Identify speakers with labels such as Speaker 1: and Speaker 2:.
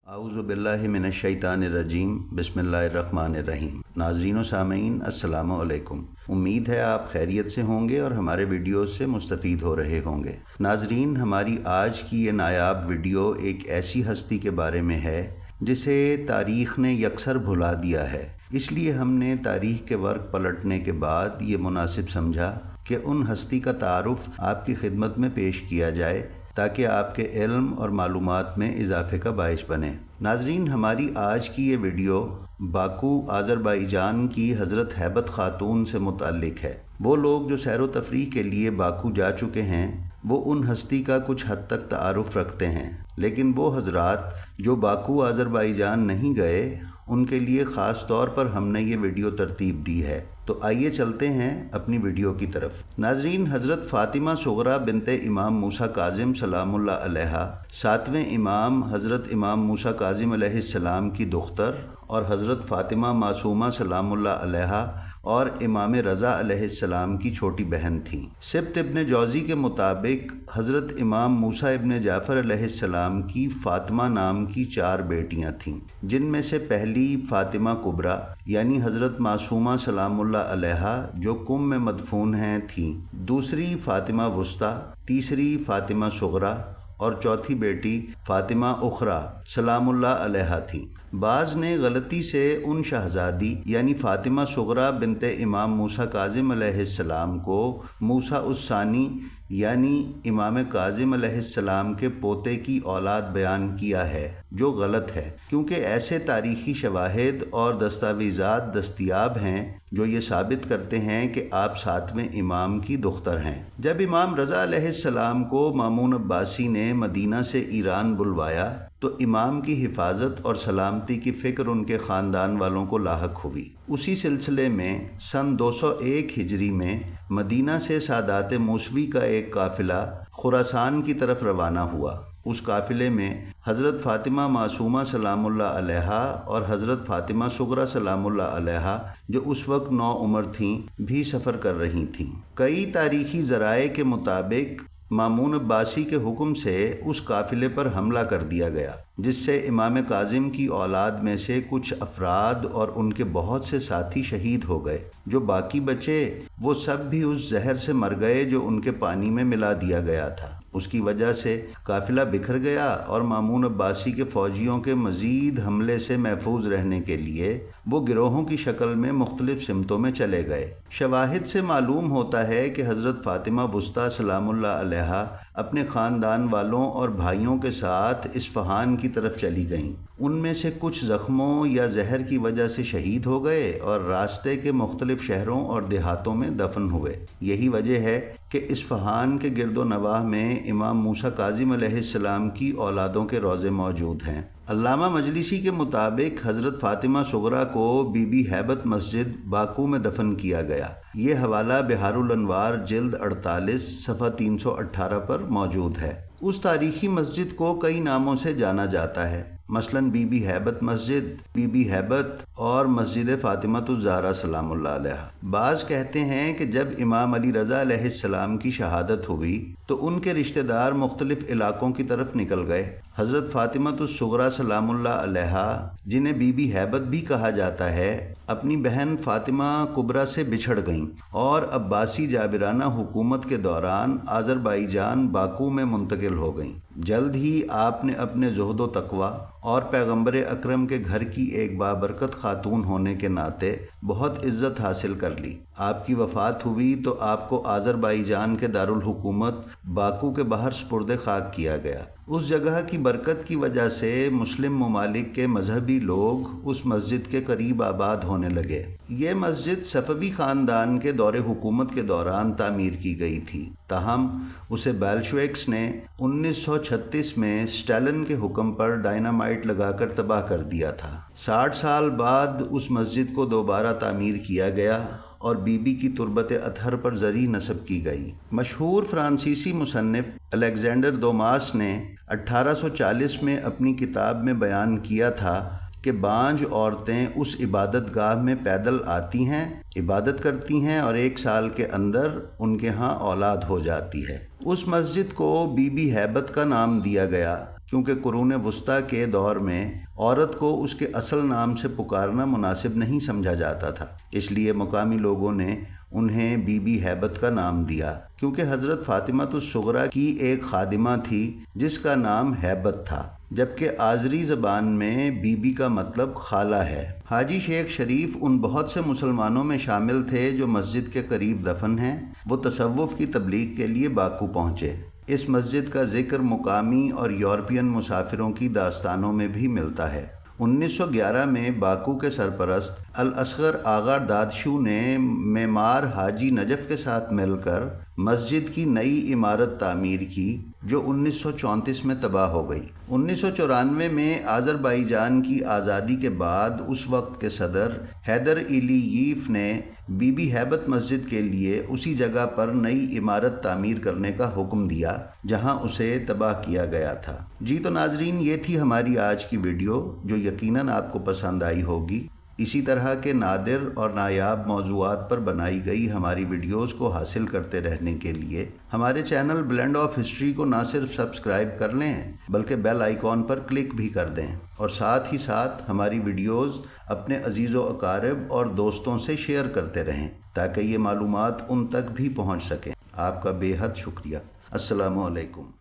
Speaker 1: आऊज़ु बिल्लाहि मिनश्शैतानिर्रजीम बिस्मिल्लाहिर्रहमानिर्रहीम। नाज़रीन व सामीन अस्सलामु अलैकुम। उम्मीद है आप खैरियत से होंगे और हमारे वीडियोस से मुस्तफ़ीद हो रहे होंगे। नाज़रीन, हमारी आज की ये नायाब वीडियो एक ऐसी हस्ती के बारे में है जिसे तारीख़ ने यकसर भुला दिया है। इसलिए हमने तारीख़ के वर्क पलटने के बाद ये मुनासिब समझा कि उन हस्ती का तारुफ़ आपकी खिदमत में पेश किया जाए ताकि आपके इल्म और मालूमात में इजाफ़े का बाइस बने। नाज़रीन, हमारी आज की ये वीडियो बाकू आज़रबाईजान की हज़रत हैबत ख़ातून से मुतल्लिक़ है। वो लोग जो सैर व तफरीह के लिए बाकू जा चुके हैं वो उन हस्ती का कुछ हद तक तारुफ़ रखते हैं, लेकिन वो हज़रात जो बाकू आज़रबाईजान नहीं गए उनके लिए ख़ास तौर पर हमने ये वीडियो तरतीब दी है। तो आइए चलते हैं अपनी वीडियो की तरफ। नाज़रीन, हज़रत फ़ातिमा सुग़रा बिनते इमाम मूसा काज़िम सलामुल्लाह अलैहा, सातवें इमाम हज़रत इमाम मूसा काज़िम अलैहिस्सलाम की दुख्तर और हज़रत फ़ातिमा मासूमा सलामुल्लाह अलैहा और इमाम रज़ा अलैहिस्सलाम की छोटी बहन थीं। सिब्त इब्न जौज़ी के मुताबिक हज़रत इमाम मूसा इब्न जाफ़र अलैहिस्सलाम की फ़ातिमा नाम की 4 बेटियां थीं, जिनमें से पहली फ़ातिमा कुबरा यानी हज़रत मासूमा सलामुल्लाह अलैहा जो कुम में मदफून हैं थीं, दूसरी फ़ातिमा वुस्ता, तीसरी फ़ातिमा सुग़रा और चौथी बेटी फ़ातिमा उखरा सलामुल्लाह अलैहा थी। बाज़ ने गलती से उन शहज़ादी यानी फ़ातिमा सुग़रा बिनते इमाम मूसा काज़िम अलैहिस्सलाम को मूसा उस्सानी यानी इमाम काज़िम अलैहिस्सलाम के पोते की औलाद बयान किया है, जो गलत है, क्योंकि ऐसे तारीख़ी शवाहिद और दस्तावेज़ात दस्तयाब हैं जो ये साबित करते हैं कि आप 7वें इमाम की दुख्तर हैं। जब इमाम रज़ा अलैहिस्सलाम को मामून अब्बासी ने मदीना से ईरान बुलवाया तो इमाम की हिफाजत और सलामती की फ़िक्र उनके ख़ानदान वालों को लाहक हुई। उसी सिलसिले में सन 201 हिजरी में मदीना से सादात मूसवी का एक काफ़िला खुरासान की तरफ रवाना हुआ। उस काफ़िले में हज़रत फ़ातिमा मासूमा सलामुल्लाह अलैहा और हज़रत फ़ातिमा सुग़रा सलामुल्लाह अलैहा जो उस वक्त 9 उम्र थीं भी सफ़र कर रही थीं। कई तारीख़ी ज़राए के मुताबिक मामून अब्बासी के हुक्म से उस काफ़िले पर हमला कर दिया गया, जिससे इमाम काज़िम की औलाद में से कुछ अफराद और उनके बहुत से साथी शहीद हो गए। जो बाकी बचे वो सब भी उस जहर से मर गए जो उनके पानी में मिला दिया गया था। उसकी वजह से काफ़िला बिखर गया और मामून अब्बासी के फ़ौजियों के मज़ीद हमले से महफूज रहने के लिए वो गिरोहों की शक्ल में मुख्तलिफ सिमतों में चले गए। शवाहिद से मालूम होता है कि हज़रत फ़ातिमा वुस्ता सलामुल्लाह अलैहा अपने ख़ानदान वालों और भाइयों के साथ इस्फ़हान की तरफ चली गईं। उनमें से कुछ ज़ख्मों या जहर की वजह से शहीद हो गए और रास्ते के मुख्तलिफ शहरों और देहातों में दफन हुए। यही वजह है कि इस्फ़हान के गिरदो नवाह में इमाम मूसा काज़िम अलैहिस्सलाम की औलादों के रोज़े मौजूद हैं। अल्लामा मजलिसी के मुताबिक हज़रत फ़ातिमा सुग़रा को बीबी हैबत मस्जिद बाकू में दफन किया गया। ये हवाला बिहारुल अनवार जिल्द 48 सफ़ा 318 पर मौजूद है। उस तारीख़ी मस्जिद को कई नामों से जाना जाता है, मसलन बीबी हैबत मस्जिद, बीबी हैबत और मस्जिद फ़ातिमातुज़ ज़हरा सलामुल्लाह अलैहा। बाज़ कहते हैं कि जब इमाम अली रज़ा अलैहिस्सलाम की शहादत हुई तो उनके रिश्तेदार मुख्तलिफ़ इलाक़ों की तरफ निकल गए। हज़रत फ़ातिमातुज़ सुग़रा सलामुल्लाह अलैहा, जिन्हें बीबी हैबत भी कहा जाता है, अपनी बहन फ़ातिमा कुबरा से बिछड़ गईं और अब्बासी जाबिराना हुकूमत के दौरान आज़रबाईजान बाकू में मुंतकिल हो गईं। जल्द ही आपने अपने ज़ुहद व तक़वा और पैगम्बर अकरम के घर की एक बाबरकत खातून होने के नाते बहुत इज़्ज़त हासिल कर ली। आपकी वफ़ात हुई तो आपको आज़रबाईजान के दारुल हुकूमत बाकू के बाहर सुपुर्द खाक किया गया। उस जगह की बरकत की वजह से मुस्लिम ममालिक के मजहबी लोग उस मस्जिद के करीब आबाद होने लगे। ये मस्जिद सफ़वी ख़ानदान के दौरे हुकूमत के दौरान तामीर की गई थी, ताहम उसे बेल्शविक्स ने 1936 में स्टालिन के हुक्म पर डायनामाइट लगाकर तबाह कर दिया था। 60 साल बाद उस मस्जिद को दोबारा तामीर किया गया और बीबी की तुरबत अतहर पर ज़री नस्ब की गई। मशहूर फ्रांसीसी मुसन्निफ अलेक्जेंडर दोमास ने 1840 में अपनी किताब में बयान किया था कि बांझ औरतें उस इबादत गाह में पैदल आती हैं, इबादत करती हैं और 1 साल के अंदर उनके यहाँ औलाद हो जाती है। उस मस्जिद को बीबी हैबत का नाम दिया गया کیونکہ قرون وسطیٰ کے دور میں عورت کو اس کے اصل نام سے پکارنا مناسب نہیں سمجھا جاتا تھا، اس لیے مقامی لوگوں نے انہیں بی بی ہیبت کا نام دیا، کیونکہ حضرت فاطمہ الصغریٰ کی ایک خادمہ تھی جس کا نام ہیبت تھا، جبکہ آذری زبان میں بی بی کا مطلب خالہ ہے۔ حاجی شیخ شریف ان بہت سے مسلمانوں میں شامل تھے جو مسجد کے قریب دفن ہیں۔ وہ تصوف کی تبلیغ کے لیے باکو پہنچے۔ اس مسجد کا ذکر مقامی اور یورپین مسافروں کی داستانوں میں بھی ملتا ہے۔ 1911 میں باکو کے سرپرست الاصغر آغا دادشو نے معمار حاجی نجف کے ساتھ مل کر مسجد کی نئی عمارت تعمیر کی جو 1934 میں تباہ ہو گئی۔ 1994 میں آذربائیجان کی آزادی کے بعد اس وقت کے صدر حیدر ایلییف نے بی بی ہیبت مسجد کے لیے اسی جگہ پر نئی عمارت تعمیر کرنے کا حکم دیا جہاں اسے تباہ کیا گیا تھا۔ جی تو ناظرین، یہ تھی ہماری آج کی ویڈیو جو یقیناً آپ کو پسند آئی ہوگی۔ اسی طرح کے نادر اور نایاب موضوعات پر بنائی گئی ہماری ویڈیوز کو حاصل کرتے رہنے کے لیے ہمارے چینل بلینڈ آف ہسٹری کو نہ صرف سبسکرائب کر لیں بلکہ بیل آئیکن پر کلک بھی کر دیں، اور ساتھ ہی ساتھ ہماری ویڈیوز اپنے عزیز و اقارب اور دوستوں سے شیئر کرتے رہیں تاکہ یہ معلومات ان تک بھی پہنچ سکیں۔ آپ کا بے حد شکریہ۔ السلام علیکم۔